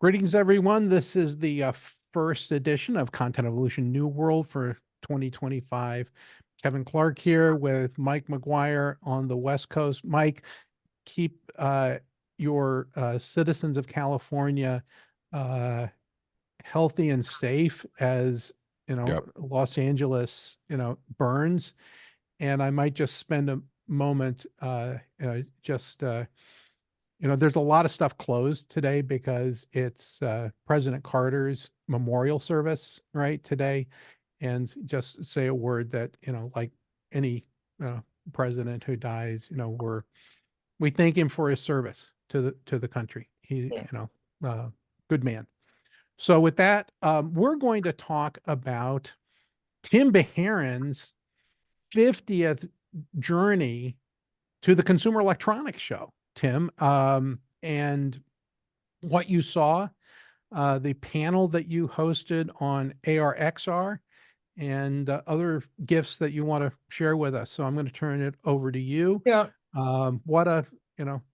Greetings, everyone. This is the first edition of Content Evolution New World for 2025. Kevin Clark here with Mike McGuire on the West Coast. Mike, keep your citizens of California uh, healthy and safe as Yep. Los Angeles burns. And I might just spend a moment just there's a lot of stuff closed today because it's President Carter's memorial service, right, today. And just say a word that, like any president who dies, we thank him for his service to the country. He, Yeah. Good man. So with that, we're going to talk about Tim Bajarin's 50th journey to the Consumer Electronics Show, Tim, and what you saw, the panel that you hosted on ARXR, and other gifts that you want to share with us. So I'm going to turn it over to you. Yeah. What a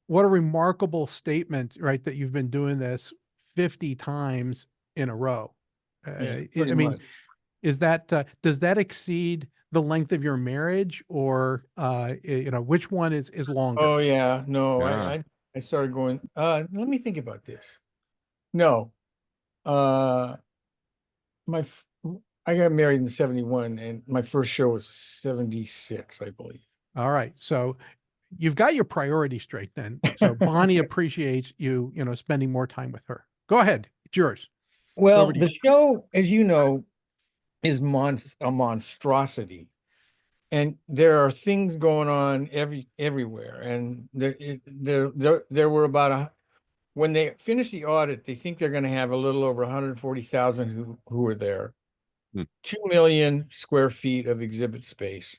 remarkable statement, right? That you've been doing this 50 times in a row. Yeah, I mean, is that does that exceed the length of your marriage, or which one is longer? Oh yeah, no, Yeah. I started going, let me think about this. No. My I got married in 71 and my first show was 76, I believe. All right. So you've got your priorities straight then. So Bonnie appreciates you, spending more time with her. Go ahead. It's yours. Well, to the show, as you know, is a monstrosity. And there are things going on everywhere. And there were about when they finish the audit, they think they're going to have a little over 140,000 who are there. 2 million square feet of exhibit space.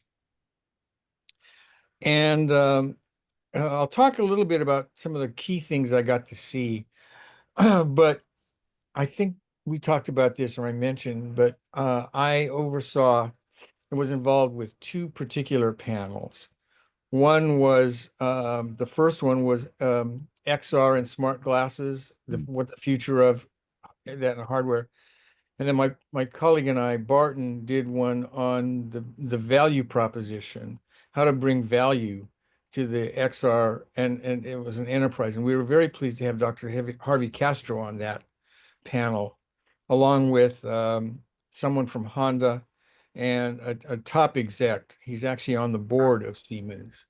And I'll talk a little bit about some of the key things I got to see. But I think we talked about this, or I mentioned, but I oversaw and was involved with two particular panels. One was the first one was XR and smart glasses, what the future of that hardware. And then my colleague and I, Barton, did one on the value proposition, how to bring value to the XR, and it was an enterprise. And we were very pleased to have Dr. Harvey Castro on that panel, along with someone from Honda and a top exec. He's actually on the board of Siemens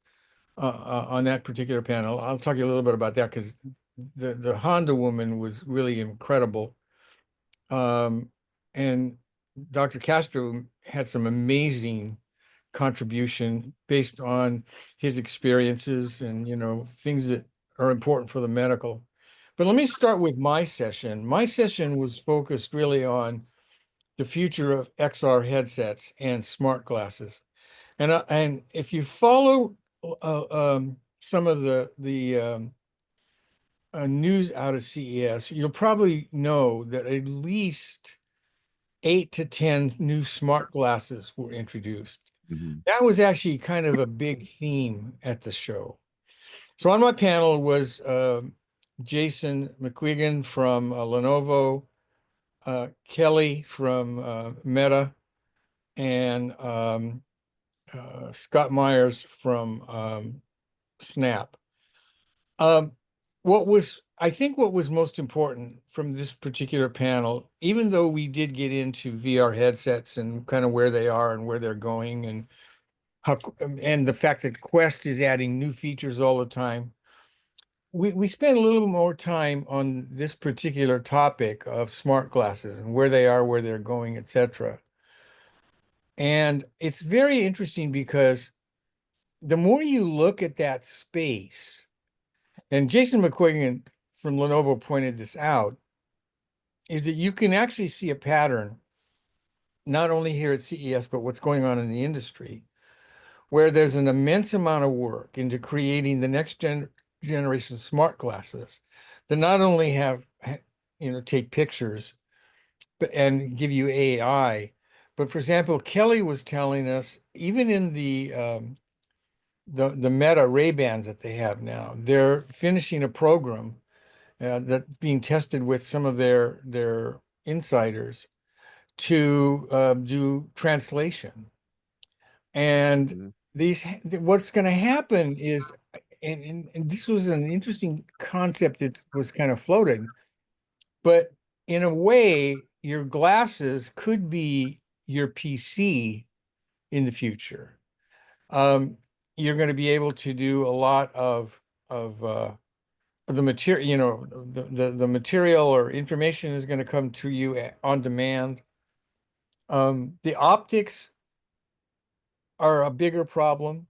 on that particular panel. I'll talk to you a little bit about that because the Honda woman was really incredible. And Dr. Castro had some amazing contribution based on his experiences and, things that are important for the medical. But let me start with my session. My session was focused really on the future of XR headsets and smart glasses. And if you follow some of the news out of CES, you'll probably know that at least 8 to 10 new smart glasses were introduced. That was actually kind of a big theme at the show. So on my panel was Jason McQuiggan from Lenovo, Kelly from Meta, and Scott Myers from Snap. I think what was most important from this particular panel, even though we did get into VR headsets and kind of where they are and where they're going, and and the fact that Quest is adding new features all the time, we spent a little more time on this particular topic of smart glasses and where they are, where they're going, etc. And it's very interesting because the more you look at that space, and Jason McQuiggan from Lenovo pointed this out, is that you can actually see a pattern, not only here at CES, but what's going on in the industry, where there's an immense amount of work into creating the next generation smart glasses that not only have, take pictures and give you AI, but for example, Kelly was telling us, even in the Meta Ray-Bans that they have now, they're finishing a program that's being tested with some of their insiders to do translation. And Mhm. what's going to happen is, and this was an interesting concept that was kind of floated, but in a way, your glasses could be your PC in the future. Um, you're going to be able to do a lot of the material, the material or information is going to come to you on demand. The optics are a bigger problem.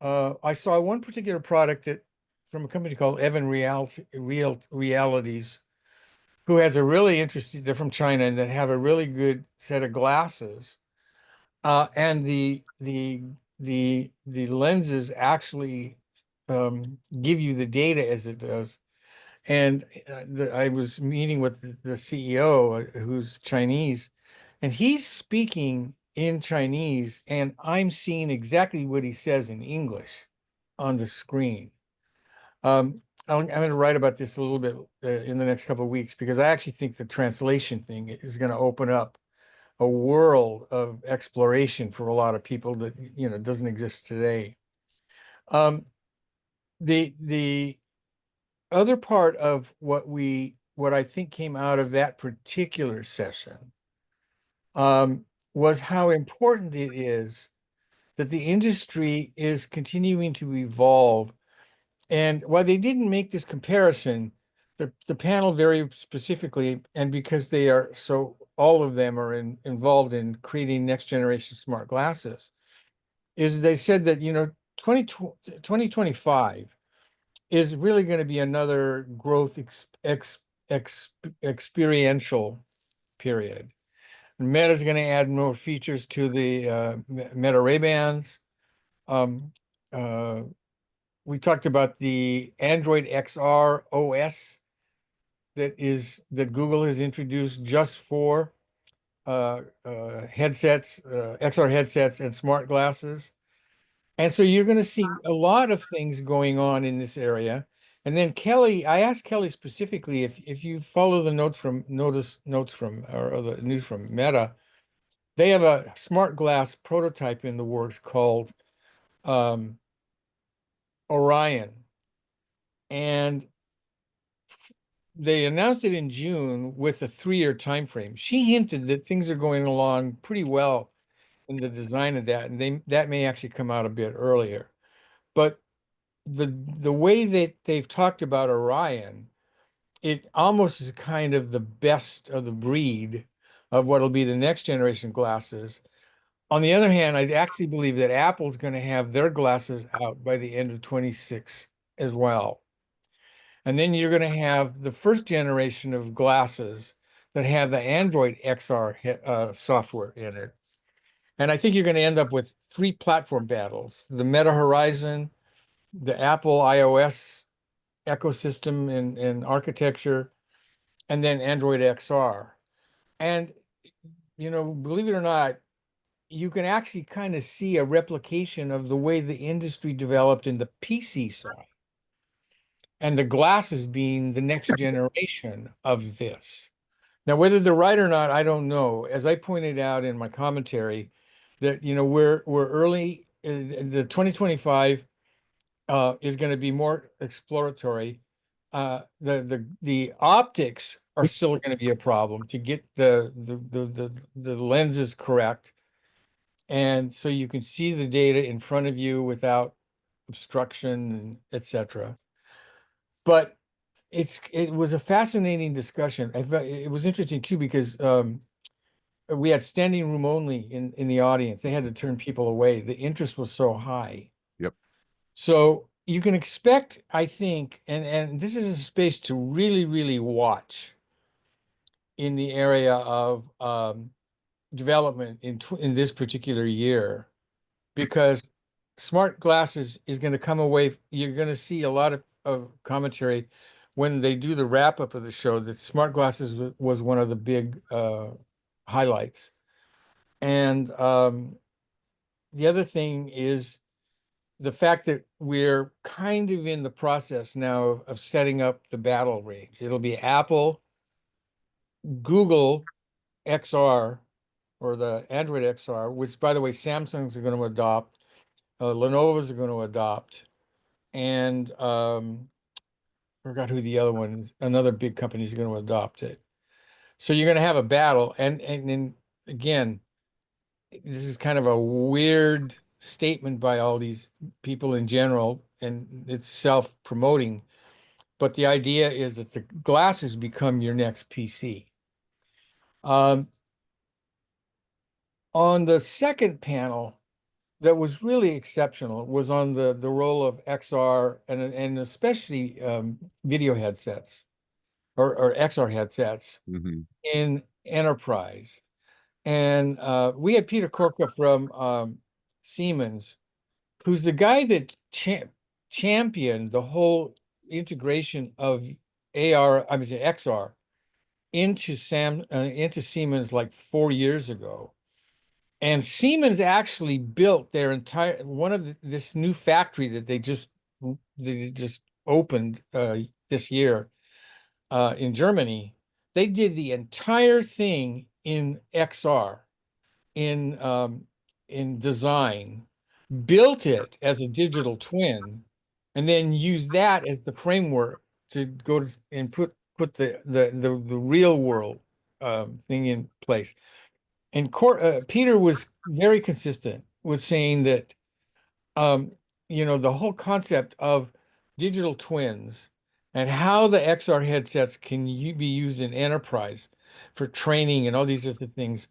I saw one particular product that from a company called Realities, who has a really interesting, they're from China and that have a really good set of glasses. And the lenses actually give you the data as it does. And I was meeting with the CEO, who's Chinese, and he's speaking in Chinese, and I'm seeing exactly what he says in English on the screen. I'm going to write about this a little bit in the next couple of weeks because I actually think the translation thing is going to open up a world of exploration for a lot of people that doesn't exist today. Um, the other part of what I think came out of that particular session was how important it is that the industry is continuing to evolve. And while they didn't make this comparison, the panel very specifically, and because they are so, all of them are involved in creating next generation smart glasses, is they said that 2025 is really going to be another growth experiential period. Meta is going to add more features to the Meta Ray-Bans. Um, uh, we talked about the Android XR OS that Google has introduced just for headsets, XR headsets, and smart glasses. And so you're going to see a lot of things going on in this area. And then Kelly, I asked Kelly specifically if you follow the notes from or the news from Meta, they have a smart glass prototype in the works called um, Orion, and they announced it in June with a 3-year time frame. She hinted that things are going along pretty well in the design of that, and that may actually come out a bit earlier. But the way that they've talked about Orion, it almost is kind of the best of the breed of what'll be the next generation glasses. On the other hand, I actually believe that Apple's going to have their glasses out by the end of 26 as well. And then you're going to have the first generation of glasses that have the Android XR software in it. And I think you're going to end up with 3 platform battles: the Meta Horizon, the Apple iOS ecosystem and architecture, and then Android XR. And, believe it or not, you can actually kind of see a replication of the way the industry developed in the PC side, and the glasses being the next generation of this. Now, whether they're right or not, I don't know. As I pointed out in my commentary, that we're early. The 2025 is going to be more exploratory. The optics are still going to be a problem to get the lenses correct, and so you can see the data in front of you without obstruction and etc. But it was a fascinating discussion. It was interesting too because we had standing room only in the audience. They had to turn people away. The interest was so high. Yep. So you can expect, I think, and this is a space to really, really watch in the area of development in this particular year, because smart glasses is going to come away. You're going to see a lot of commentary when they do the wrap up of the show that smart glasses was one of the big highlights. And the other thing is the fact that we're kind of in the process now of setting up the battle range. It'll be Apple, Google XR, or the Android XR, which, by the way, Samsung's are going to adopt, Lenovo's are going to adopt, and I forgot who the other one is. Another big company is going to adopt it. So you're going to have a battle, and then again, this is kind of a weird statement by all these people in general, and it's self-promoting. But the idea is that the glasses become your next PC. Um, on the second panel, that was really exceptional was on the role of XR and especially video headsets or XR headsets Hmm. in enterprise. And we had Peter Korka from Siemens, who's the guy that championed the whole integration of XR into Siemens like 4 years ago. And Siemens actually built their entire this new factory that they just opened this year in Germany. They did the entire thing in XR in design, built it as a digital twin, and then used that as the framework to and put the real world thing in place. And Peter was very consistent with saying that, um, the whole concept of digital twins and how the XR headsets can be used in enterprise for training and all these other things,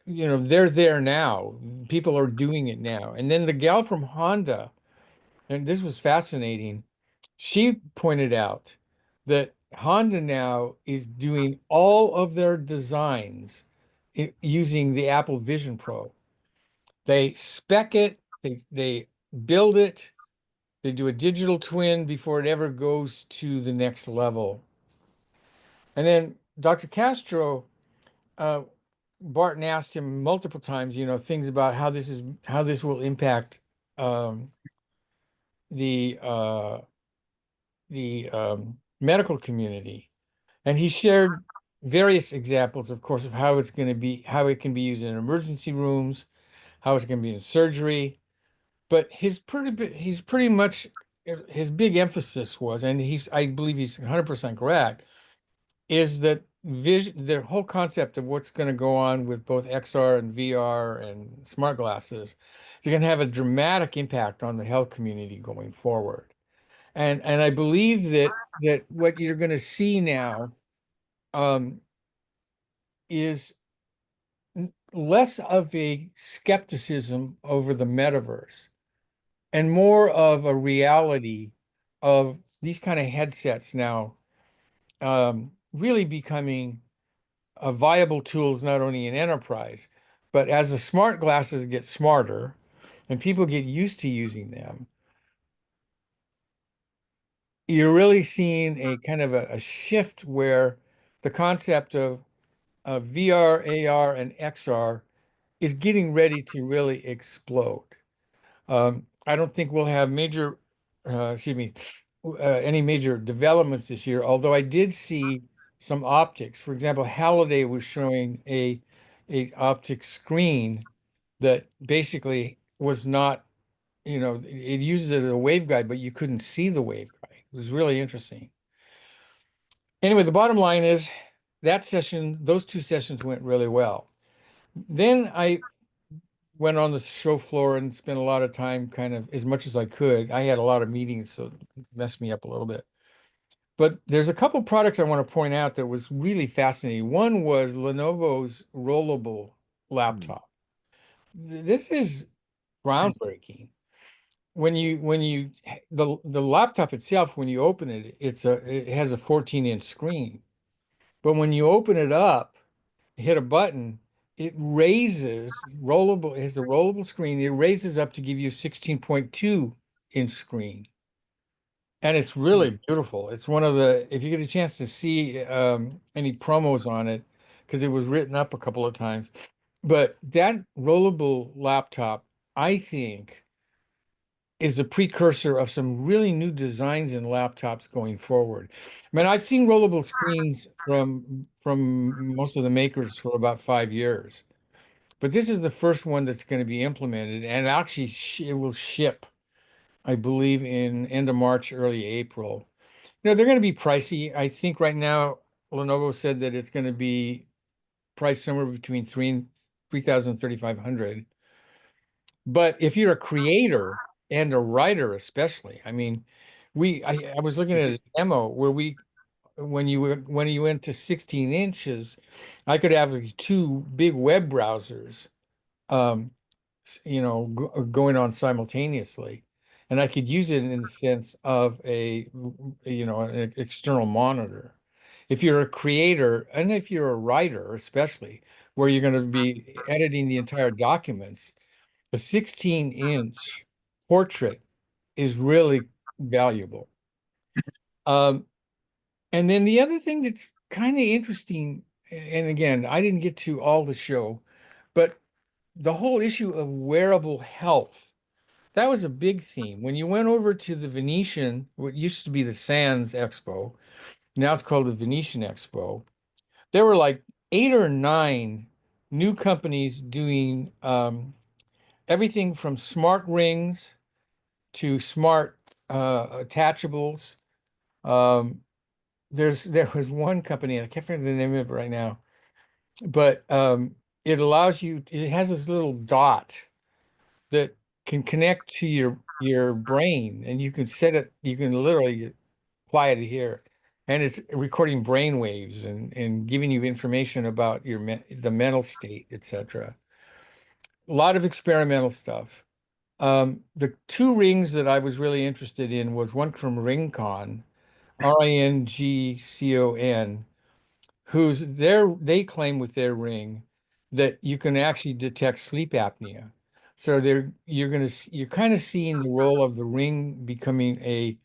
they're there now. People are doing it now. And then the gal from Honda, and this was fascinating, she pointed out that Honda now is doing all of their designs using the Apple Vision Pro. They spec it, they build it, they do a digital twin before it ever goes to the next level. And then Dr. Castro, uh, Barton asked him multiple times, things about how this will impact um, the medical community, and he shared various examples, of course, of how it can be used in emergency rooms, how it's going to be in surgery. But he's pretty much his big emphasis was, and I believe he's 100% correct, is that the whole concept of what's going to go on with both XR and VR and smart glasses is going to have a dramatic impact on the health community going forward. And I believe that what you're going to see now um, is less of a skepticism over the metaverse and more of a reality of these kind of headsets now really becoming viable tools not only in enterprise, but as the smart glasses get smarter and people get used to using them, you're really seeing a kind of a shift where the concept of VR, AR, and XR is getting ready to really explode. I don't think we'll have any major developments this year, although I did see some optics. For example, Halliday was showing a optic screen that basically was not, it uses it as a waveguide, but you couldn't see the waveguide. It was really interesting. Anyway, the bottom line is those two sessions went really well. Then I went on the show floor and spent a lot of time kind of as much as I could. I had a lot of meetings, so it messed me up a little bit. But there's a couple products I want to point out that was really fascinating. One was Lenovo's rollable laptop. This is groundbreaking. When you the laptop itself, when you open it, it has a 14-inch screen. But when you open it up, hit a button, it has a rollable screen. It raises up to give you a 16.2-inch screen. And it's really beautiful. It's if you get a chance to see any promos on it, because it was written up a couple of times. But that rollable laptop, I think, is a precursor of some really new designs in laptops going forward. I mean, I've seen rollable screens from most of the makers for about 5 years, but this is the first one that's going to be implemented, and actually it will ship, I believe, in end of March, early April. They're going to be pricey. I think right now Lenovo said that it's going to be priced somewhere between 3,000 3,500. But if you're a creator and a writer, especially, I mean, I was looking at a demo where when you went to 16 inches, I could have like two big web browsers, um, going on simultaneously, and I could use it in the sense of an external monitor. If you're a creator and if you're a writer, especially, where you're going to be editing the entire documents, a 16-inch portrait is really valuable. Um, and then the other thing that's kind of interesting, and again, I didn't get to all the show, but the whole issue of wearable health, that was a big theme. When you went over to the Venetian, what used to be the Sands Expo, now it's called the Venetian Expo, there were like 8 or 9 new companies doing everything from smart rings to smart attachables. Um, there was one company, and I can't remember the name of it right now, but it allows you. It has this little dot that can connect to your brain, and you can set it. You can literally apply it here, and it's recording brain waves and giving you information about the mental state, etc. A lot of experimental stuff. The two rings that I was really interested in was one from Ringcon, Ringcon, they claim with their ring that you can actually detect sleep apnea. So you're kind of seeing the role of the ring becoming a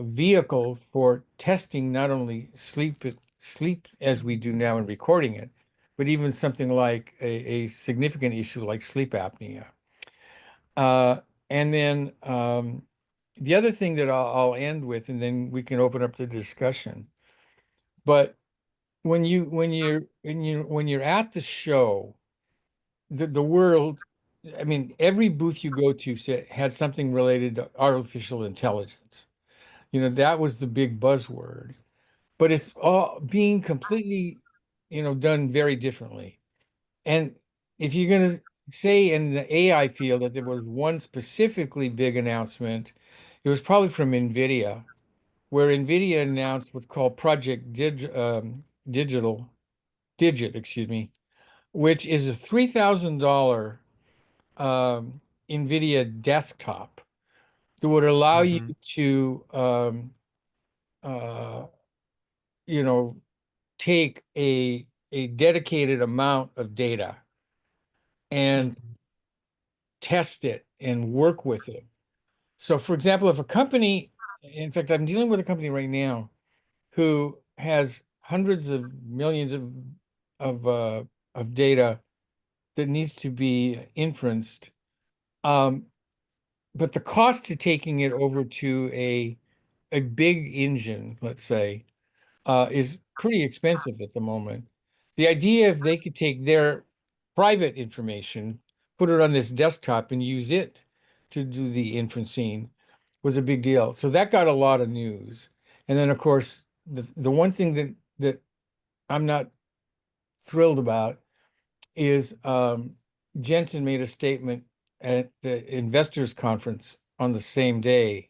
vehicle for testing not only sleep as we do now and recording it, but even something like a significant issue like sleep apnea. Uh, and then the other thing that I'll end with, and then we can open up the discussion. But when you're at the show, the world, I mean, every booth you go to had something related to artificial intelligence. That was the big buzzword. But it's all being completely, done very differently. And if you're going to say in the AI field that there was one specifically big announcement, it was probably from NVIDIA, where NVIDIA announced what's called Project Digital, Digit, excuse me, which is a $3,000 NVIDIA desktop that would allow you Mm-hmm. to, uh, you know, take a dedicated amount of data and Mm-hmm. test it and work with it. So, for example, if a company, in fact, I'm dealing with a company right now who has hundreds of millions of uh, of data that needs to be inferenced. Um, but the cost to taking it over to a big engine, let's say, is pretty expensive at the moment. The idea if they could take their private information, put it on this desktop and use it to do the inferencing was a big deal. So that got a lot of news. And then of course the one thing that I'm not thrilled about is Jensen made a statement at the investors conference on the same day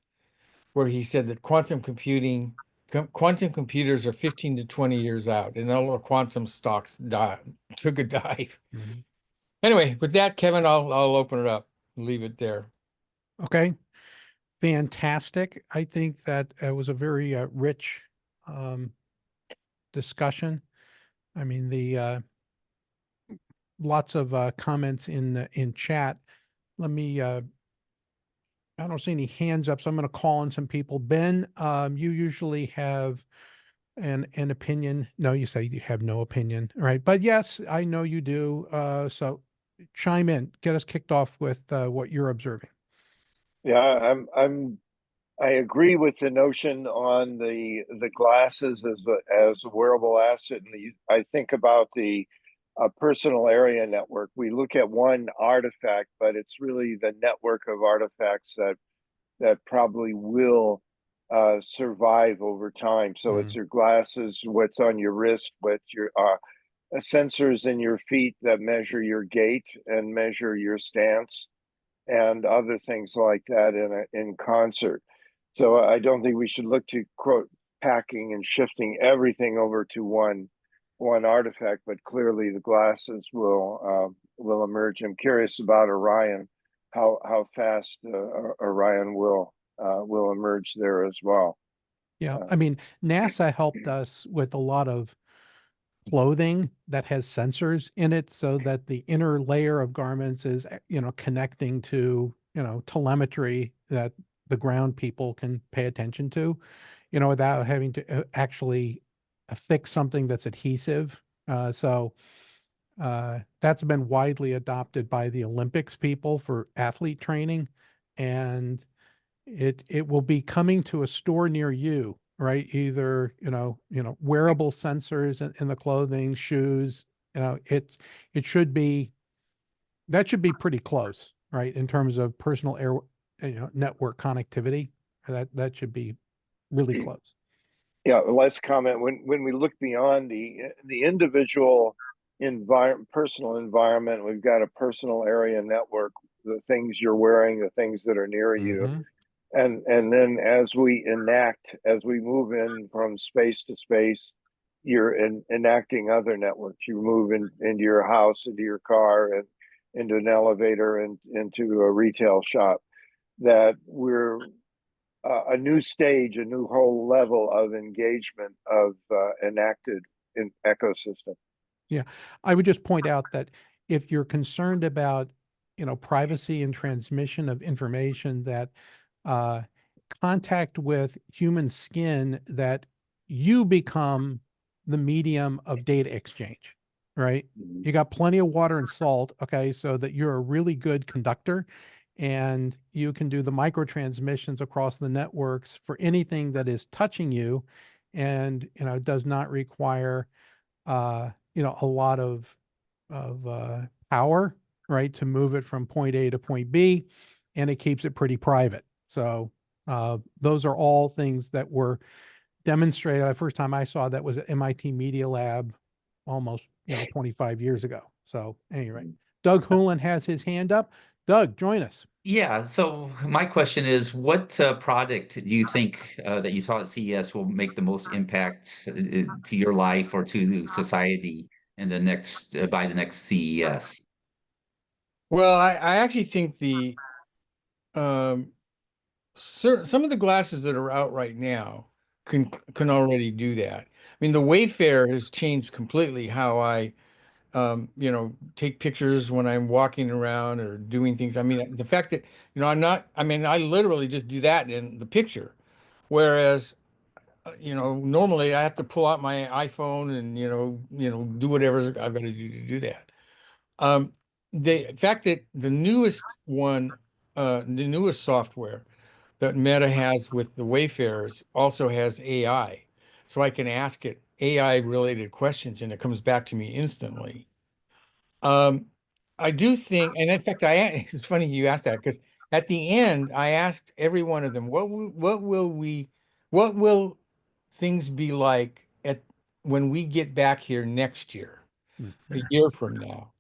where he said that quantum computers are 15 to 20 years out, and all the quantum stocks took a dive. Mm-hmm. Anyway, with that, Kevin, I'll open it up, leave it there. Okay, fantastic. I think that it was a very rich um, discussion. I mean, the lots of comments in chat. Let me. I don't see any hands up, so I'm going to call on some people. Ben, you usually have an opinion. No, you say you have no opinion, all right? But yes, I know you do. So chime in, get us kicked off with what you're observing. Yeah, I agree with the notion on the glasses as a wearable asset. And I think about the personal area network. We look at one artifact, but it's really the network of artifacts that probably will survive over time. So it's Mm, your glasses, what's on your wrist, what's your sensors in your feet that measure your gait and measure your stance and other things like that in concert. So I don't think we should look to quote packing and shifting everything over to one artifact, but clearly the glasses will emerge. I'm curious about Orion, how fast Orion will emerge there as well. yeah. Uh, I mean, NASA helped us with a lot of clothing that has sensors in it so that the inner layer of garments is, connecting to, telemetry that the ground people can pay attention to, without having to actually affix something that's adhesive. So that's been widely adopted by the Olympics people for athlete training, and it will be coming to a store near you, right? Either, wearable sensors in the clothing, shoes, it should be that should be pretty close, right? In terms of personal air, network connectivity. That should be really close. Yeah, let's comment when we look beyond the individual personal environment. We've got a personal area network, the things you're wearing, the things that are near you, Hmm. and then as we move in from space to space, you're enacting other networks. You move into your house, into your car, and into an elevator, and into a retail shop. That we're a new stage, a new whole level of engagement of enacted in ecosystem. Yeah, I would just point out that if you're concerned about, privacy and transmission of information, that uh, contact with human skin, that you become the medium of data exchange, right? Mhm. You got plenty of water and salt, okay, so that you're a really good conductor, and you can do the microtransmissions across the networks for anything that is touching you, and does not require a lot of power, right, to move it from point A to point B, and it keeps it pretty private. So those are all things that were demonstrated. The first time I saw that was at MIT Media Lab almost 25 years ago. So anyway, Doug Hoolan has his hand up. Doug, join us. Yeah, so my question is, what product do you think that you saw at CES will make the most impact to your life or to society in the next by the next CES? Well, I actually think the um, some of the glasses that are out right now can already do that. I mean, the Wayfarer has changed completely how I take pictures when I'm walking around or doing things. I mean, the fact that, I mean, I literally just do that in the picture. Whereas, normally I have to pull out my iPhone and, do whatever I've got to do that. Um, the fact that the newest software that Meta has with the Wayfarers also has AI. So I can ask it AI related questions and it comes back to me instantly. Um, I do think, and in fact, it's funny you asked that because at the end, I asked every one of them, what will things be like when we get back here next year, a Mhm. year from now?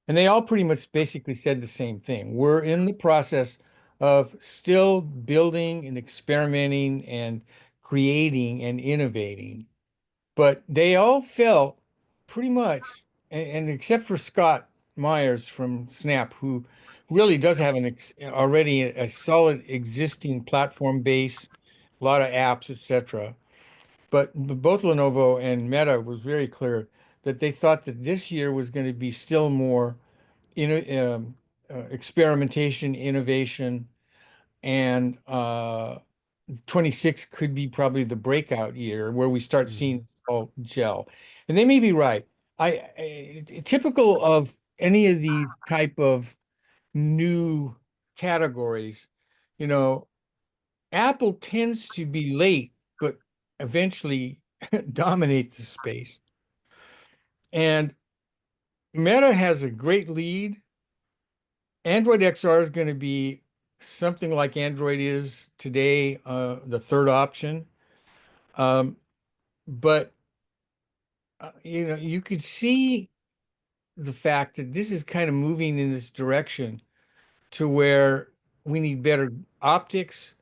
And they all pretty much basically said the same thing. We're in the process of still building and experimenting and creating and innovating. But they all felt pretty much, and except for Scott Myers from Snap, who really does have already a solid existing platform base, a lot of apps, etc. But both Lenovo and Meta was very clear that they thought that this year was going to be still more experimentation, innovation, and 26 could be probably the breakout year where we start seeing Mhm. this all gel. And they may be right. Typical of any of these type of new categories you know, Apple tends to be late, but eventually dominate the space. And Meta has a great lead. Android XR is going to be something like Android is today, the third option. But you know, you could see the fact that this is kind of moving in this direction to where we need better optics,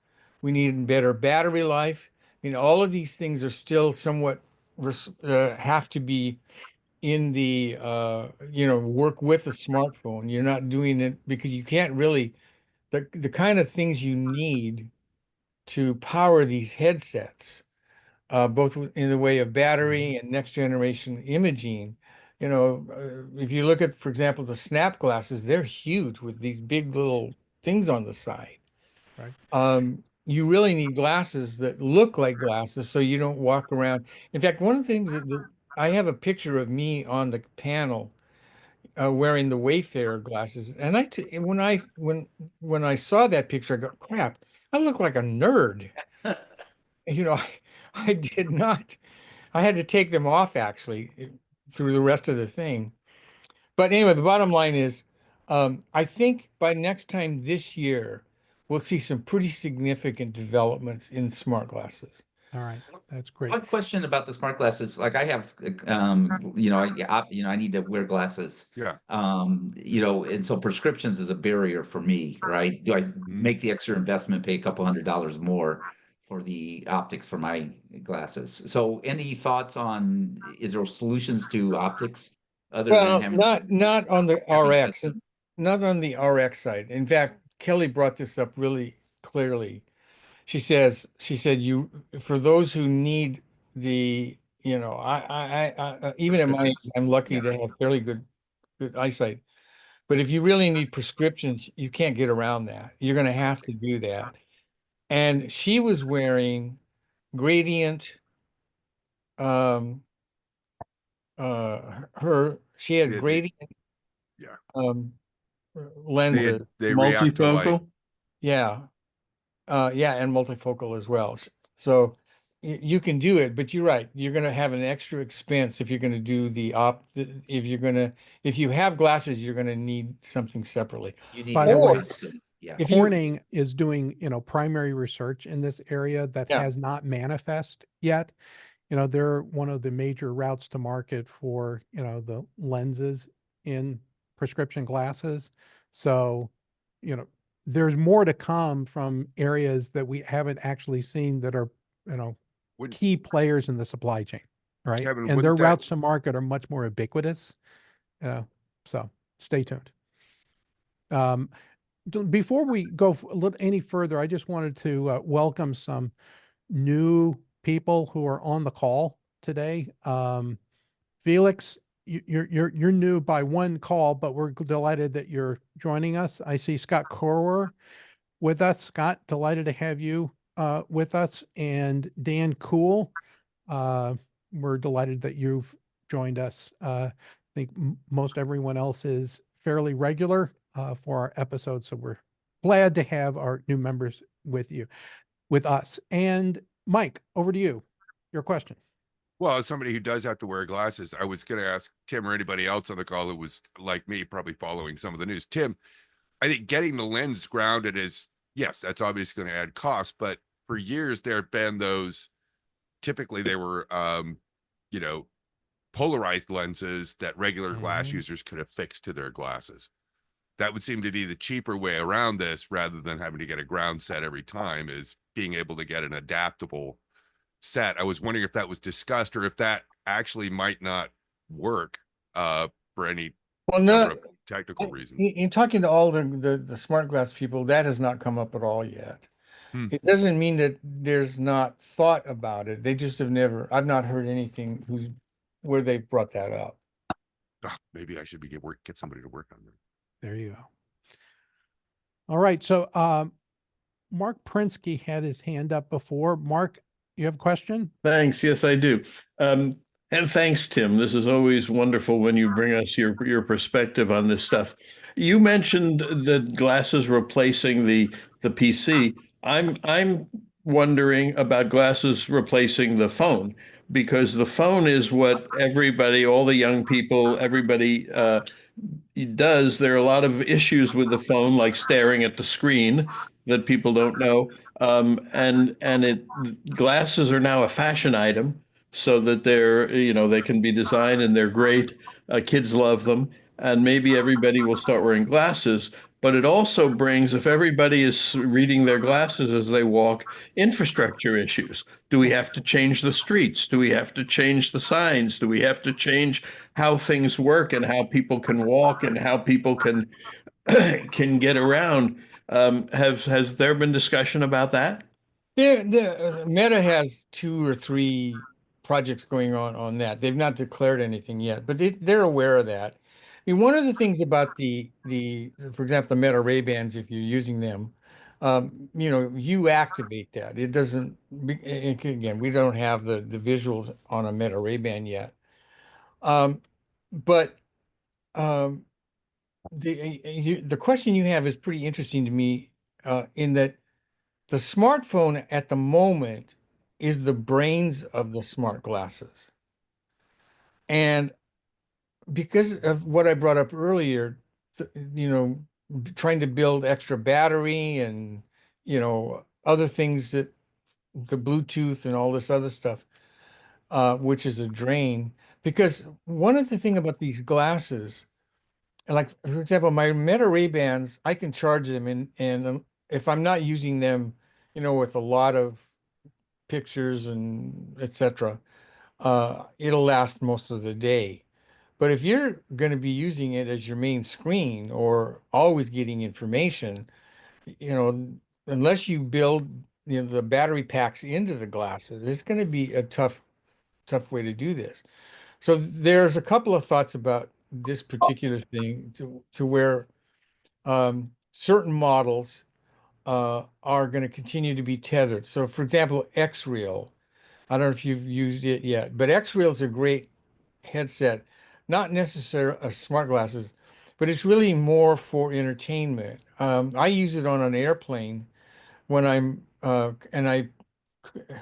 we need better battery life. I mean, all of these things are still somewhat have to be in the you know, work with a smartphone. You're not doing it because you can't really the kind of things you need to power these headsets, both in the way of battery and next generation imaging. You know, if you look at, for example, the Snap glasses, they're huge with these big little things on the side. Right. You really need glasses that look like glasses so you don't walk around. In fact, one of the things that I have a picture of me on the panel wearing the Wayfarer glasses, and when I saw that picture, I go, "Crap, I look like a nerd." You know, I did not. I had to take them off actually through the rest of the thing. But anyway, the bottom line is, I think by next time this year, we'll see some pretty significant developments in smart glasses. All right. That's great. One question about the smart glasses, like I have, you know, I need to wear glasses. Yeah. You know, and so prescriptions is a barrier for me, right? Do I Mm-hmm. make the extra investment, pay a couple $100 more for the optics for my glasses? So any thoughts on, is there solutions to optics other than Well, having not on the heavy RX, investment? not on the RX side. In fact, Kelly brought this up really clearly. She said, you, for those who need the, you know, even at my age, Prescriptions? I'm lucky Yeah. to have fairly good eyesight. But if you really need prescriptions, you can't get around that. You're going to have to do that. And she was wearing gradient, um, she had Yeah, gradient, yeah. um, lenses. They react to light. Multifocal? Yeah. Yeah, and multifocal as well. So you can do it, but you're right. You're going to have an extra expense if you're going to do if you have glasses, you're going to need something separately. You need By to the have way, custom. Yeah. If you, Corning is doing, primary research in this area that Yeah. has not manifest yet. They're one of the major routes to market for, the lenses in prescription glasses. So, there's more to come from areas that we haven't actually seen that are, Would key players in the supply chain, right? Kevin, And their wouldn't that routes to market are much more ubiquitous. So stay tuned. Before we go a little any further, I just wanted to welcome some new people who are on the call today. Felix, you're new by one call, but we're delighted that you're joining us. I see Scott Corwer with us. Scott, delighted to have you with us, and Dan Cool. We're delighted that you've joined us. I think most everyone else is fairly regular for our episodes, so we're glad to have our new members with us. And Mike, over to you. Your question. Well, as somebody who does have to wear glasses, I was going to ask Tim or anybody else on the call who was like me, probably following some of the news. Tim, I think getting the lens grounded is, yes, that's obviously going to add cost, but for years there have been those, typically they were, polarized lenses that regular glass users could affix to their glasses. That would seem to be the cheaper way around this, rather than having to get a ground set every time, is being able to get an adaptable set. I was wondering if that was discussed, or if that actually might not work for any number of technical reasons. in talking to all the smart glass people, that has not come up at all yet. It doesn't mean that there's not thought about it. They just have never, I've not heard anything where they brought that up. Maybe I should get somebody to work on that. There you go. All right. So Mark Prinsky had his hand up before. Mark, you have a question? Thanks. Yes, I do. And thanks, Tim. This is always wonderful when you bring us your perspective on this stuff. You mentioned the glasses replacing the PC. I'm wondering about glasses replacing the phone because the phone is what everybody, all the young people, everybody does. There are a lot of issues with the phone, like staring at the screen that people don't know. And glasses are now a fashion item, so that they can be designed and they're great. Kids love them, and maybe everybody will start wearing glasses. But it also brings, if everybody is reading their glasses as they walk, infrastructure issues. Do we have to change the streets? Do we have to change the signs? Do we have to change how things work and how people can walk and how people can can get around? Has there been discussion about that? Meta has two or three projects going on that. They've not declared anything yet, but they're aware of that. I mean, one of the things about for example, the Meta Ray-Bans, if you're using them, you activate that. It doesn't, again, we don't have the visuals on a Meta Ray-Ban yet. But um, the question you have is pretty interesting to me, in that the smartphone at the moment is the brains of the smart glasses. And because of what I brought up earlier, you know, trying to build extra battery and, other things, that the Bluetooth and all this other stuff, which is a drain. Because one of the thing about these glasses, like for example, my Meta Ray-Bans, I can charge them, and if I'm not using them, with a lot of pictures and etc., it'll last most of the day. But if you're going to be using it as your main screen or always getting information, you know, unless you build, the battery packs into the glasses, it's going to be a tough way to do this. So there's a couple of thoughts about this particular thing, to where certain models are going to continue to be tethered. So for example, X-Real, I don't know if you've used it yet, but X-Real is a great headset, not necessarily smart glasses, but it's really more for entertainment. I use it on an airplane when and I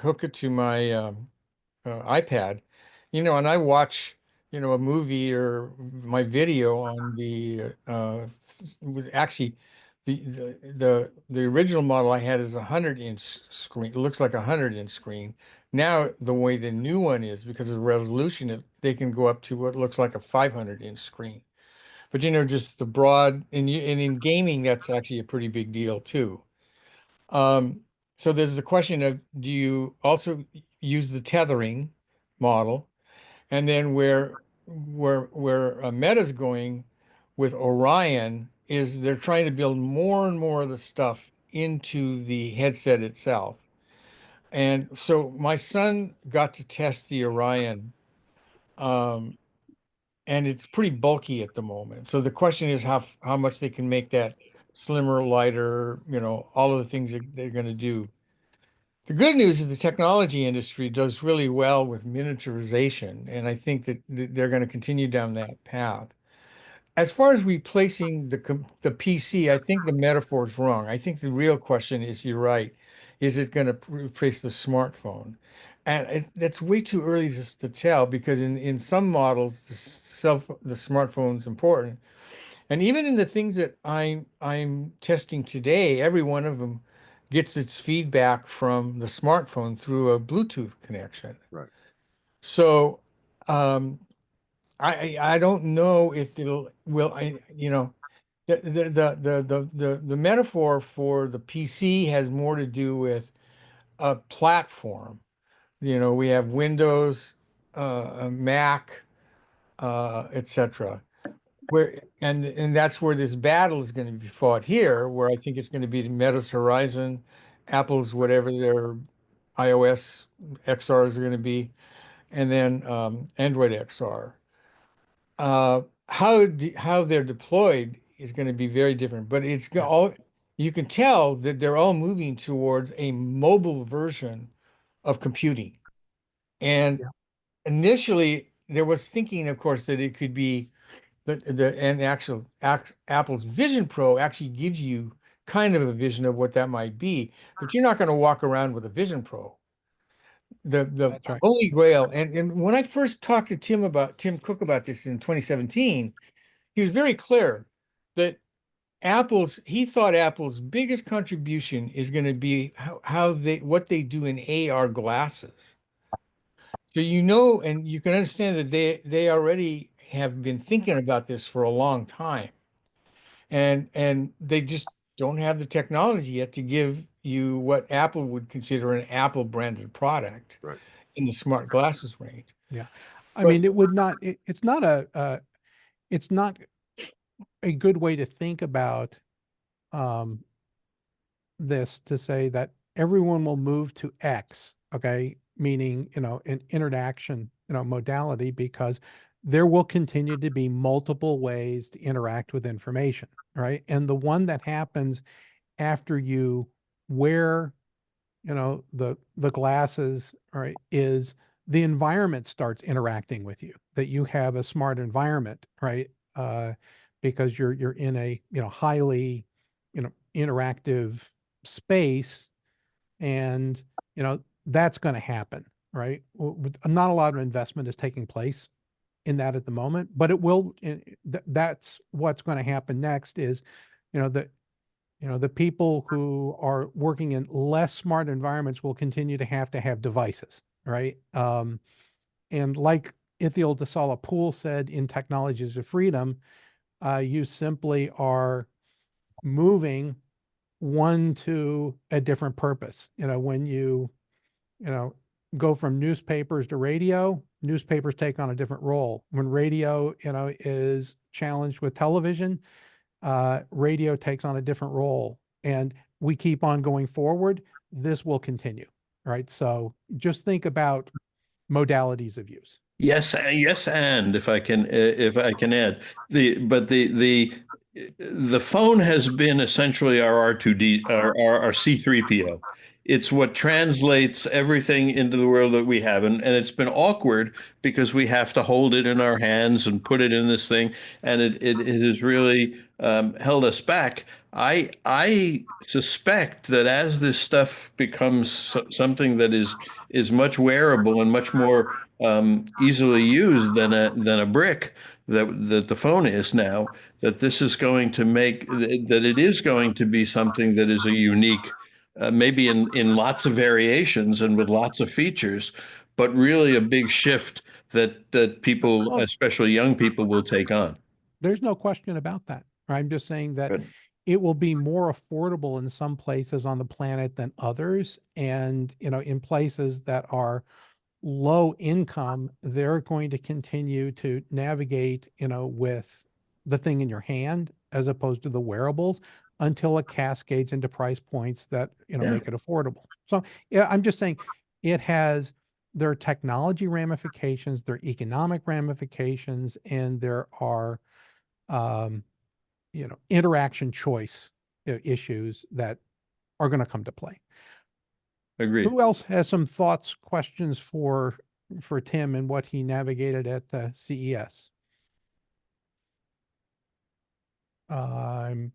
hook it to my iPad, and I watch, a movie or my video on with actually the original model I had is a 100-inch screen. It looks like a 100-inch screen. Now the way the new one is, because of the resolution, they can go up to what looks like a 500-inch screen. But just the broad, and in gaming, that's actually a pretty big deal too. Um, so there's the question of, do you also use the tethering model? And then where Meta's going with Orion is they're trying to build more and more of the stuff into the headset itself. And so my son got to test the Orion, um, and it's pretty bulky at the moment. So the question is how much they can make that slimmer, lighter, all of the things that they're going to do. The good news is the technology industry does really well with miniaturization, and I think that they're going to continue down that path. As far as replacing the PC, I think the metaphor is wrong. I think the real question is, you're right, is it going to replace the smartphone? And that's way too early to tell, because in some models, the smartphone's important. And even in the things that I'm testing today, every one of them gets its feedback from the smartphone through a Bluetooth connection. Right. So I don't know if it'll will I the metaphor for the PC has more to do with a platform. We have Windows, a Mac, etc. And that's where this battle is going to be fought here, where I think it's going to be Meta's Horizon, Apple's whatever their iOS XRs are going to be, and then Android XR. How they're deployed is going to be very different, but all you can tell that they're all moving towards a mobile version of computing. And initially there was thinking, of course, that it could be Apple's Vision Pro actually gives you kind of a vision of what that might be, but you're not going to walk around with a Vision Pro. The That's right. holy grail. And when I first talked to Tim Cook about this in 2017, he was very clear that he thought Apple's biggest contribution is going to be what they do in AR glasses. So and you can understand that they already have been thinking about this for a long time. And they just don't have the technology yet to give you what Apple would consider an Apple branded product Right. in the smart glasses range. Yeah. I But mean, it's not it's not a good way to think about um, this to say that everyone will move to X, okay, meaning, an interaction, modality, because there will continue to be multiple ways to interact with information, right? And the one that happens after you wear, the glasses, right, is the environment starts interacting with you, that you have a smart environment, right? Because you're in a, highly, interactive space, and, that's going to happen, right? Not a lot of investment is taking place in that at the moment, but it will, that's what's going to happen next is, that the people who are working in less smart environments will continue to have devices, right? And like Ithiel Desala Poole said in Technologies of Freedom, you simply are moving one to a different purpose. When you know, go from newspapers to radio, newspapers take on a different role. When radio, is challenged with television, radio takes on a different role, and we keep on going forward. This will continue, right? So just think about modalities of use. Yes, yes, and if I can add, the phone has been essentially our R2D, our C3PO. It's what translates everything into the world that we have, and it's been awkward because we have to hold it in our hands and put it in this thing, and it has really held us back. I suspect that as this stuff becomes something that is much wearable and much more easily used than a brick that the phone is now, that this is going to make that it is going to be something that is a unique, maybe in lots of variations and with lots of features, but really a big shift that people, Well, especially young people, will take on. there's no question about that. I'm just saying that Good. it will be more affordable in some places on the planet than others. And, in places that are low income, they're going to continue to navigate, with the thing in your hand as opposed to the wearables until it cascades into price points that, Yeah, make it affordable. So, yeah, I'm just saying it has their technology ramifications, their economic ramifications, and there are, um, interaction choice issues that are going to come to play. agreed. Who else has some thoughts, questions for Tim and what he navigated at CES? I'm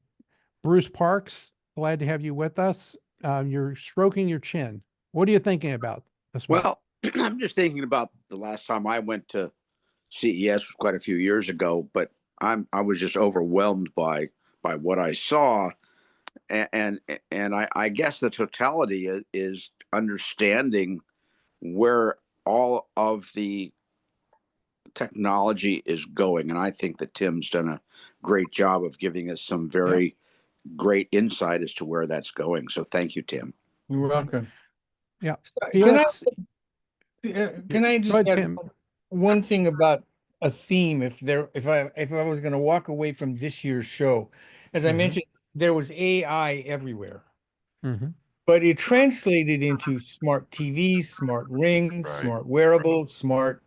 Bruce Parks. Glad to have you with us. You're stroking your chin. What are you thinking about this one? Well, I'm just thinking about the last time I went to CES was quite a few years ago, but I was just overwhelmed by what I saw, and I guess the totality is understanding where all of the technology is going, and I think that Tim's done a great job of giving us some Yeah. very great insight as to where that's going. So thank you, Tim. You're welcome. Yeah. Can I Felix, can I go just ahead, add Tim. one thing about a theme? If I was going to walk away from this year's show, as I Mhm. mentioned, there was AI everywhere, Mhm. but it translated into smart TVs, smart rings, Right. smart wearables, smart.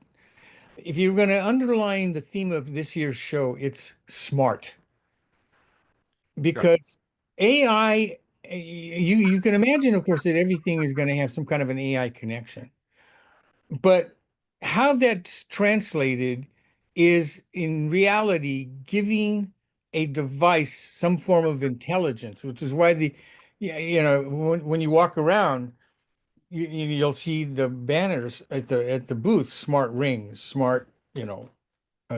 If you're going to underline the theme of this year's show, it's smart, because AI. You can imagine, of course, that everything is going to have some kind of an AI connection. But how that's translated is in reality giving a device some form of intelligence, which is why when you walk around, you'll see the banners at the booth, smart rings, smart,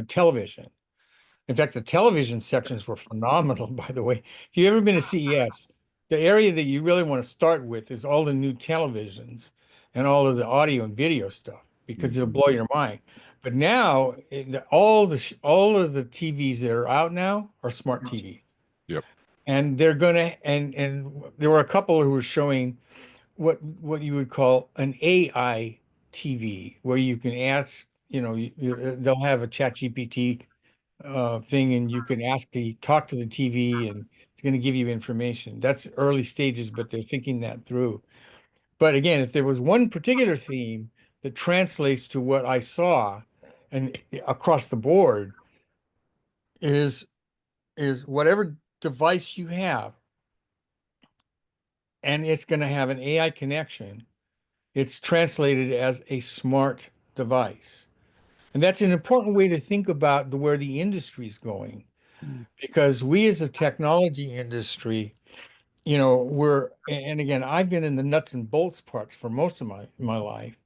television. In fact, the television sections were phenomenal, by the way. If you've ever been to CES, the area that you really want to start with is all the new televisions and all of the audio and video stuff because it'll blow your mind. But now, all of the TVs that are out now are smart TV, Yep. and they're gonna and there were a couple who were showing what you would call an AI TV, where you can ask, they'll have a chat GPT thing, and you can talk to the TV, and it's going to give you information. That's early stages, but they're thinking that through. But again, if there was one particular theme that translates to what I saw and across the board is whatever device you have, and it's going to have an AI connection, it's translated as a smart device. And that's an important way to think about where the industry is going, because we as a technology industry, and again, I've been in the nuts and bolts parts for most of my life,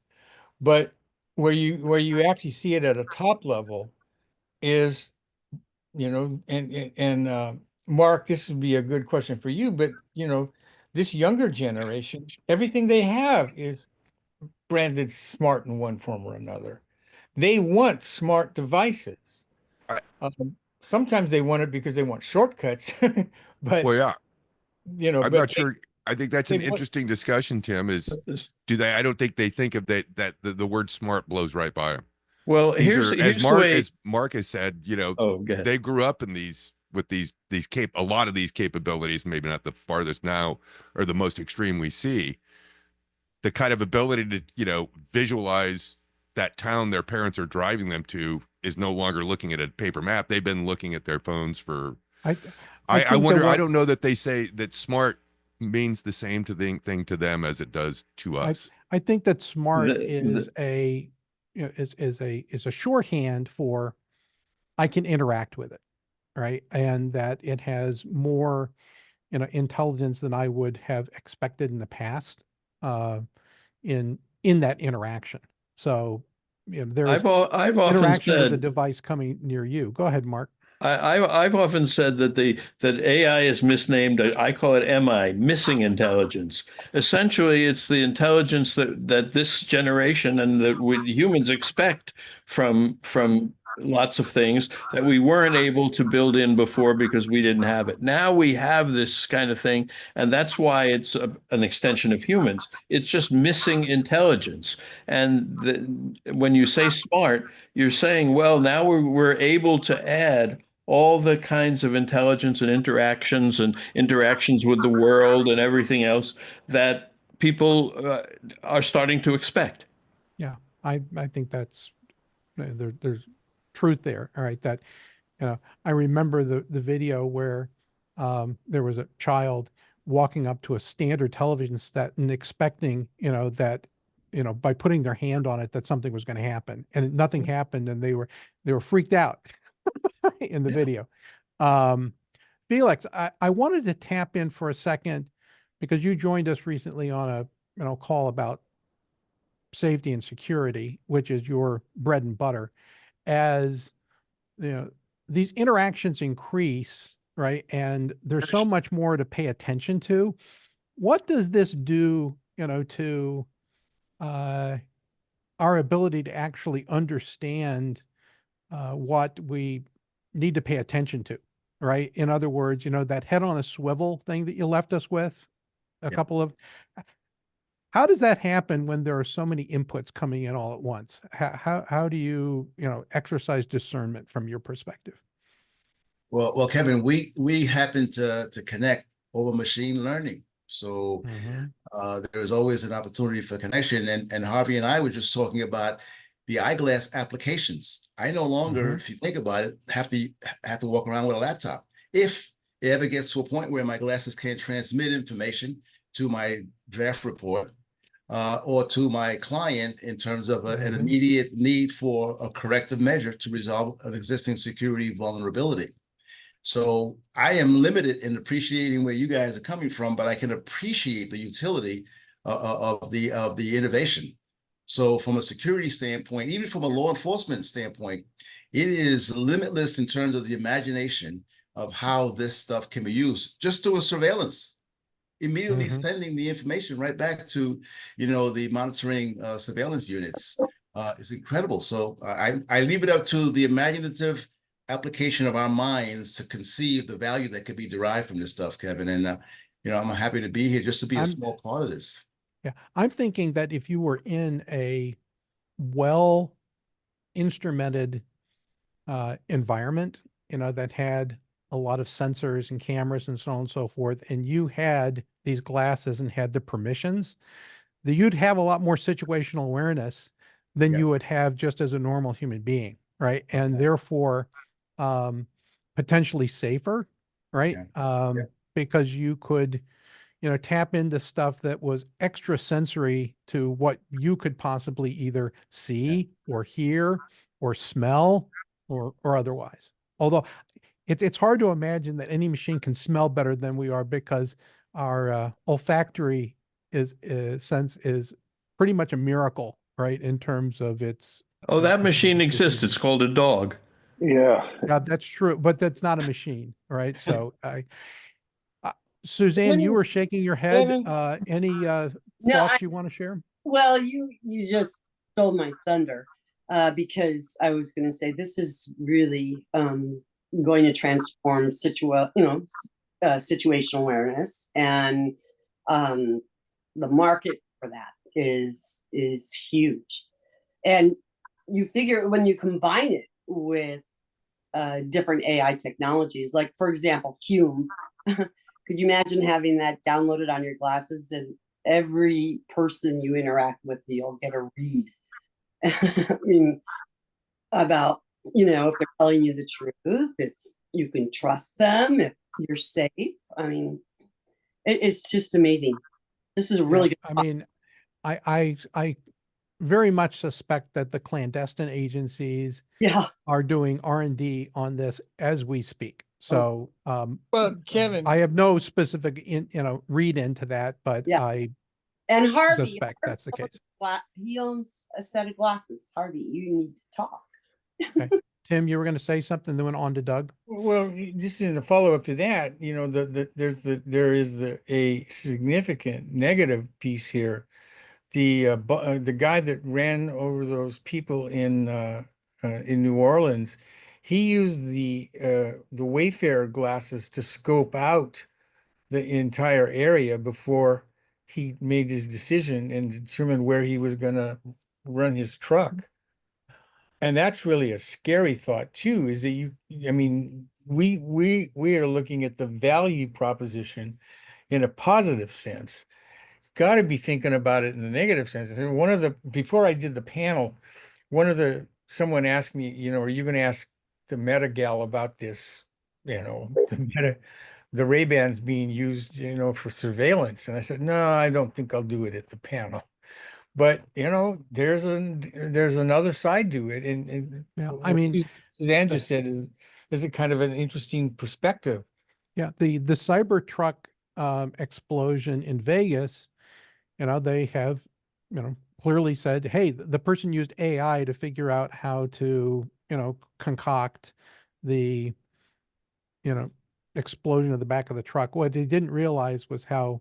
but where you actually see it at a top level is, and Mark, this would be a good question for you, but this younger generation, everything they have is branded smart in one form or another. They want smart devices. I- Sometimes they want it because they want shortcuts, but Well, yeah, I'm but not sure. I think that's they an want, interesting discussion, Tim. Is do they? I don't think they think of that the word smart blows right by them. Well, These are here's the way. As Mark has said, Oh, go ahead. they grew up in a lot of these capabilities, maybe not the farthest now or the most extreme we see. The kind of ability to, visualize that town their parents are driving them to is no longer looking at a paper map. They've been looking at their phones for I I think wonder, I what don't know that they say that smart means the same thing to them as it does to us. I think that smart The- is a shorthand for I can interact with it, right? And that it has more, intelligence than I would have expected in the past, uh, in that interaction. So, there's I've often interaction with the said device coming near you. Go ahead, Mark. I've often said that that AI is misnamed. I call it MI, missing intelligence. Essentially, it's the intelligence that this generation and that humans expect from lots of things that we weren't able to build in before because we didn't have it. Now we have this kind of thing, and that's why it's an extension of humans. It's just missing intelligence. And when you say smart, you're saying, well, now we're able to add all the kinds of intelligence and interactions with the world and everything else that people are starting to expect. Yeah, I think that's there's truth there. All right, that I remember the video where there was a child walking up to a standard television set and expecting, that, by putting their hand on it, that something was going to happen, and nothing happened, and they were freaked out in the video. Um, Felix, I wanted to tap in for a second because you joined us recently on a call about safety and security, which is your bread and butter. As these interactions increase, right? And there's so much more to pay attention to. What does this do, to our ability to actually understand what we need to pay attention to, right? In other words, that head on a swivel thing that you left us with a couple of, how does that happen when there are so many inputs coming in all at once? How do you, exercise discernment from your perspective? Well, Kevin, we happen to connect over machine learning. So there's always an opportunity for connection. And Harvey and I were just talking about the eyeglass applications. I no longer, if you think about it, have to walk around with a laptop. If it ever gets to a point where my glasses can't transmit information to my draft report, or to my client in terms of an Mhm. immediate need for a corrective measure to resolve an existing security vulnerability. So I am limited in appreciating where you guys are coming from, but I can appreciate the utility of the innovation. So from a security standpoint, even from a law enforcement standpoint, it is limitless in terms of the imagination of how this stuff can be used just through a surveillance, immediately Mhm. sending the information right back to, the monitoring surveillance units. Is incredible. So I leave it up to the imaginative application of our minds to conceive the value that could be derived from this stuff, Kevin. And I'm happy to be here just to be a I'm small part of this. yeah, I'm thinking that if you were in a well instrumented environment, that had a lot of sensors and cameras and so on and so forth, and you had these glasses and had the permissions, that you'd have a lot more situational awareness than Yeah. you would have just as a normal human being, right? And Okay. therefore, um, potentially safer, right? Yeah. Because you could, tap into stuff that was extra sensory to what you could possibly either Yeah. see or hear or smell or otherwise. Although it's hard to imagine that any machine can smell better than we are, because our olfactory sense is pretty much a miracle, right? In terms of its Oh, that machine exists. precision. It's called a dog. Yeah. Yeah, that's true, but that's not a machine, right? So Suzanne, you were shaking your head. Kevin? Any No, thoughts you want to share? well, you just stole my thunder, because I was going to say this is really going to transform situational awareness, and the market for that is huge. And you figure when you combine it with different AI technologies, like for example, Hume. Could you imagine having that downloaded on your glasses, and every person you interact with, you'll get a read? I mean, about, if they're telling you the truth, if you can trust them, if you're safe. I mean, it's just amazing. This is a really good. I mean, I very much suspect that the clandestine agencies Yeah. are doing R&D on this as we speak. So Well, Kevin, I have no specific read into that, but Yeah. I And Harvey suspect that's the case. he owns a set of glasses. Harvey, you need to talk. Okay. Tim, you were going to say something, then went on to Doug. well, just in the follow-up to that, there is a significant negative piece here. The guy that ran over those people in New Orleans, he used the Wayfarer glasses to scope out the entire area before he made his decision and determined where he was going to run his truck. And that's really a scary thought too, is that I mean, we are looking at the value proposition in a positive sense. Got to be thinking about it in the negative sense. Before I did the panel, someone asked me, are you going to ask the Meta gal about this, the Ray-Bans being used, for surveillance? And I said, no, I don't think I'll do it at the panel. But there's another side to it, and Yeah, I what mean, Suzanne just said is a kind of an interesting perspective. yeah, the Cybertruck explosion in Vegas, they have, clearly said, hey, the person used AI to figure out how to, concoct the, explosion of the back of the truck. What they didn't realize was how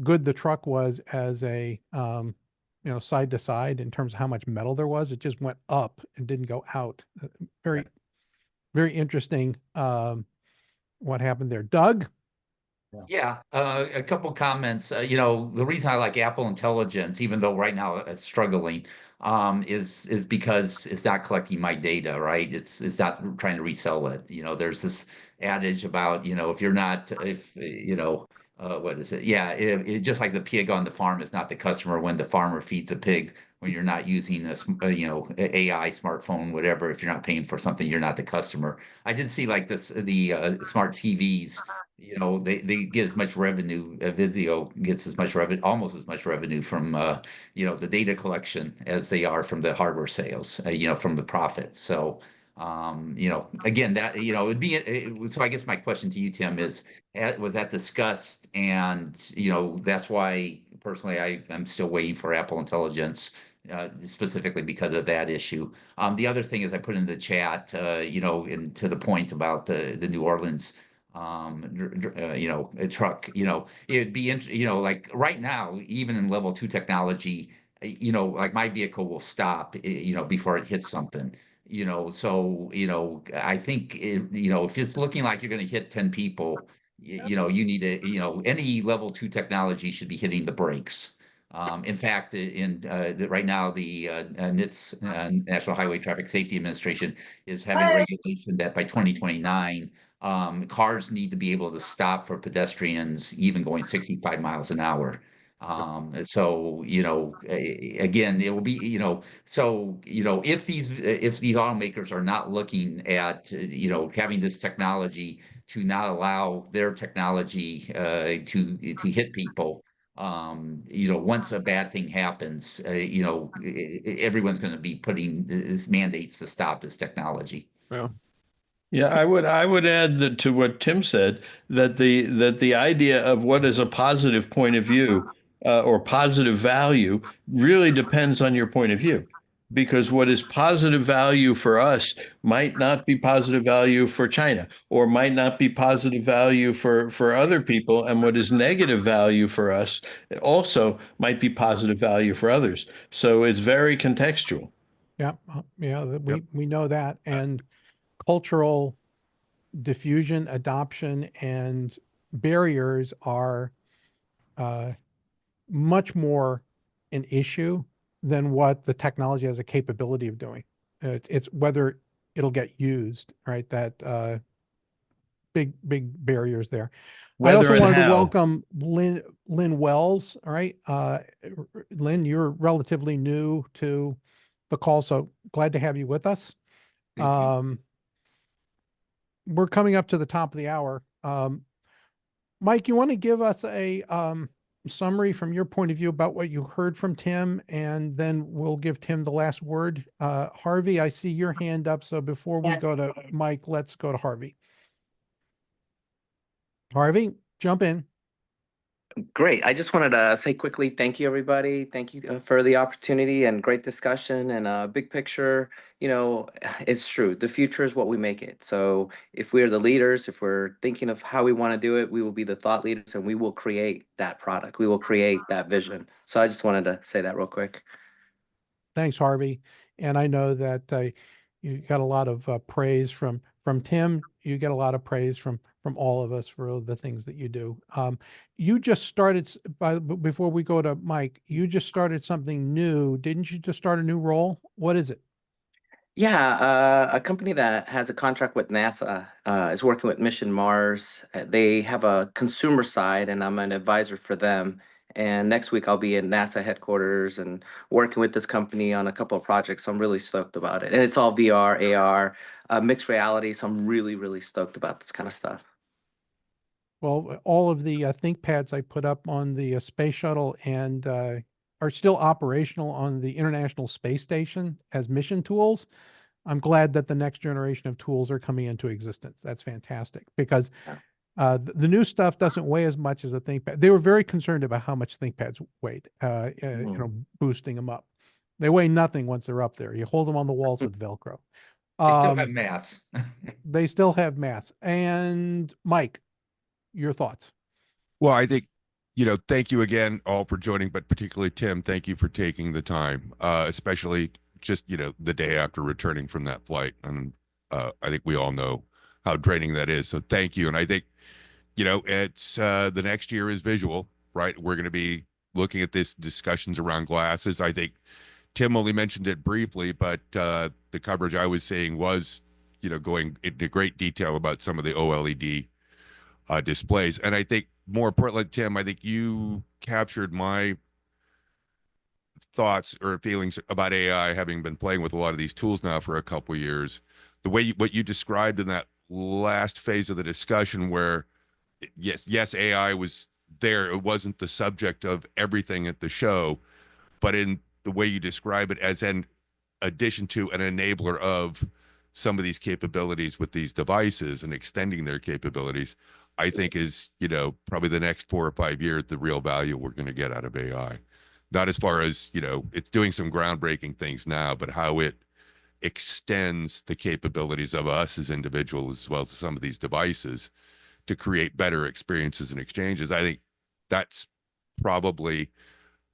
good the truck was as a, side to side in terms of how much metal there was. It just went up and didn't go out. Very, very interesting. What happened there, Doug? Yeah, a couple comments. The reason I like Apple Intelligence, even though right now it's struggling, is because it's not collecting my data, right? It's not trying to resell it. There's this adage about, if you're not, if what is it? Yeah, just like the pig on the farm is not the customer when the farmer feeds the pig. When you're not using AI smartphone, whatever, if you're not paying for something, you're not the customer. I did see like the smart TVs. They get as much revenue. Vizio gets as much revenue, almost as much revenue from the data collection as they are from the hardware sales. From the profits. So again, that it'd be so. I guess my question to you, Tim, is was that discussed? And that's why personally I'm still waiting for Apple Intelligence, specifically because of that issue. The other thing is I put in the chat, and to the point about the New Orleans a truck. It'd be like right now, even in level 2 technology, like my vehicle will stop before it hits something. So I think if it's looking like you're going to hit 10 people, you need to, any level 2 technology should be hitting the brakes. In fact, right now, the NHTS, National Highway Traffic Safety Administration, is having a regulation that by 2029, cars need to be able to stop for pedestrians, even going 65 miles an hour. So, again, it will be, so, if these automakers are not looking at, having this technology to not allow their technology to hit people, once a bad thing happens, everyone's going to be putting these mandates to stop this technology. Well, Yeah, I would add that to what Tim said, that the idea of what is a positive point of view or positive value really depends on your point of view. Because what is positive value for us might not be positive value for China, or might not be positive value for other people. And what is negative value for us also might be positive value for others. So it's very contextual. Yeah, yeah, Yep. we know that. And cultural diffusion, adoption, and barriers are uh, much more an issue than what the technology has a capability of doing. It's whether it'll get used, right? That big barriers there. I Whether also and wanted to how. welcome Lynn Wells. All right, Lynn, you're relatively new to the call, so glad to have you with us. Thank you. We're coming up to the top of the hour. Mike, you want to give us a summary from your point of view about what you heard from Tim, and then we'll give Tim the last word. Harvey, I see your hand up, so before we go to Mike, let's go to Harvey. Harvey, jump in. Great. I just wanted to say quickly, thank you, everybody. Thank you for the opportunity and great discussion and big picture. It's true. The future is what we make it. So if we're the leaders, if we're thinking of how we want to do it, we will be the thought leaders and we will create that product. We will create that vision. So I just wanted to say that real quick. Thanks, Harvey. And I know that you got a lot of praise from Tim. You get a lot of praise from all of us for the things that you do. You just started, before we go to Mike, you just started something new. Didn't you just start a new role? What is it? Yeah, a company that has a contract with NASA is working with Mission Mars. They have a consumer side, and I'm an advisor for them. And next week I'll be in NASA headquarters and working with this company on a couple of projects. So I'm really stoked about it. And it's all VR, AR, mixed reality. So I'm really, really stoked about this kind of stuff. Well, all of the ThinkPads I put up on the space shuttle and are still operational on the International Space Station as mission tools. I'm glad that the next generation of tools are coming into existence. That's fantastic because the new stuff doesn't weigh as much as a ThinkPad. They were very concerned about how much ThinkPads weighed, boosting them up. They weigh nothing once they're up there. You hold them on the walls with Velcro. They still have mass. They still have mass. And Mike, your thoughts? Well, I think, thank you again all for joining, but particularly Tim, thank you for taking the time, especially just, the day after returning from that flight. And I think we all know how draining that is. So thank you. And I think, it's the next year is visual, right? We're going to be looking at this discussions around glasses. I think Tim only mentioned it briefly, but the coverage I was seeing was, going into great detail about some of the OLED displays. And I think more importantly, Tim, I think you captured my thoughts or feelings about AI, having been playing with a lot of these tools now for a couple of years. The way what you described in that last phase of the discussion, where yes, AI was there, it wasn't the subject of everything at the show, but in the way you describe it as an addition to, an enabler of some of these capabilities with these devices and extending their capabilities, I think is, probably the next 4 or 5 years, the real value we're going to get out of AI. Not as far as, it's doing some groundbreaking things now, but how it extends the capabilities of us as individuals, as well as some of these devices, to create better experiences and exchanges. I think that's probably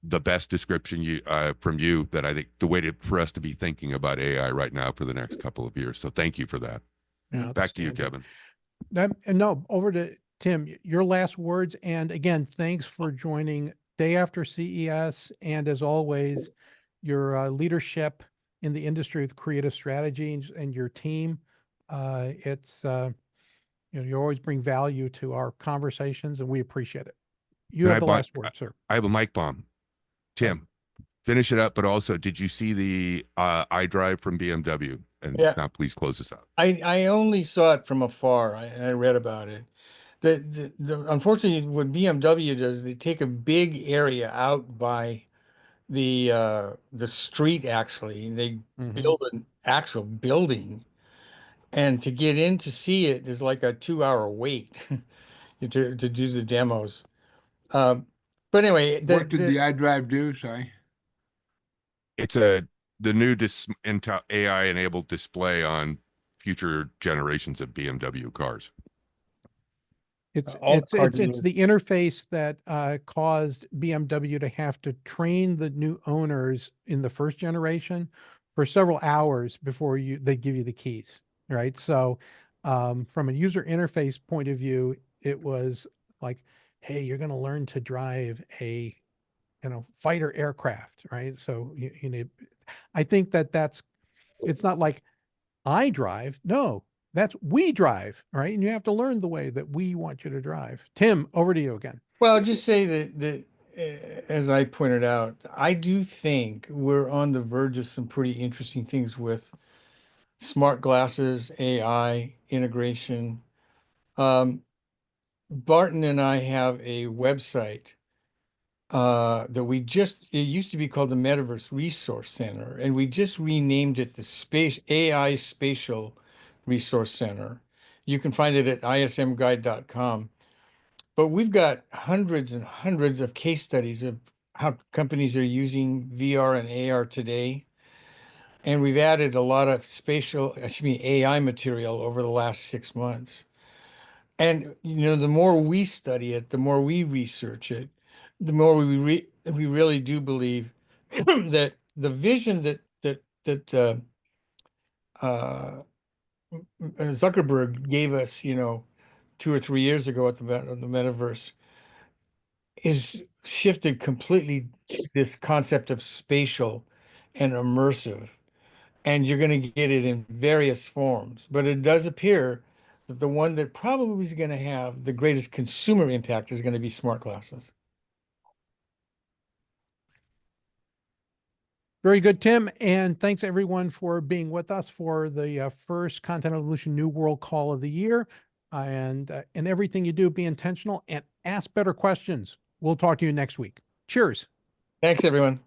the best description from you, that I think the way for us to be thinking about AI right now for the next couple of years. So thank you for that. Back to you, Kevin. No, over to Tim, your last words. And again, thanks for joining day after CES. And as always, your leadership in the industry with creative strategies and your team. You always bring value to our conversations, and we appreciate it. You have the last word, sir. I have a mic bomb. Tim, finish it up, but also, did you see the iDrive from BMW? And now please close this out. I only saw it from afar. I read about it. Unfortunately, what BMW does, they take a big area out by the street, actually. They build an actual building, and to get in to see it is like a 2-hour wait to do the demos. But anyway, what did the iDrive do? Sorry. It's the new Intel AI enabled display on future generations of BMW cars. It's the interface that caused BMW to have to train the new owners in the first generation for several hours before they give you the keys, right? So from a user interface point of view, it was like, hey, you're going to learn to drive a fighter aircraft, right? So you need, I think it's not like I drive. No, that's we drive, right? And you have to learn the way that we want you to drive. Tim, over to you again. Well, I'll just say that as I pointed out, I do think we're on the verge of some pretty interesting things with smart glasses, AI integration. Barton and I have a website that it used to be called the Metaverse Resource Center, and we just renamed it the AI Spatial Resource Center. You can find it at ismguide.com. But we've got hundreds and hundreds of case studies of how companies are using VR and AR today. And we've added a lot of AI material over the last 6 months. And, the more we study it, the more we research it, the more we really do believe that the vision that Zuckerberg gave us, 2 or 3 years ago at the metaverse is shifted completely to this concept of spatial and immersive. And you're going to get it in various forms. But it does appear that the one that probably is going to have the greatest consumer impact is going to be smart glasses. Very good, Tim. And thanks everyone for being with us for the first Content Evolution New World Call of the year. And everything you do, be intentional and ask better questions. We'll talk to you next week. Cheers. Thanks, everyone.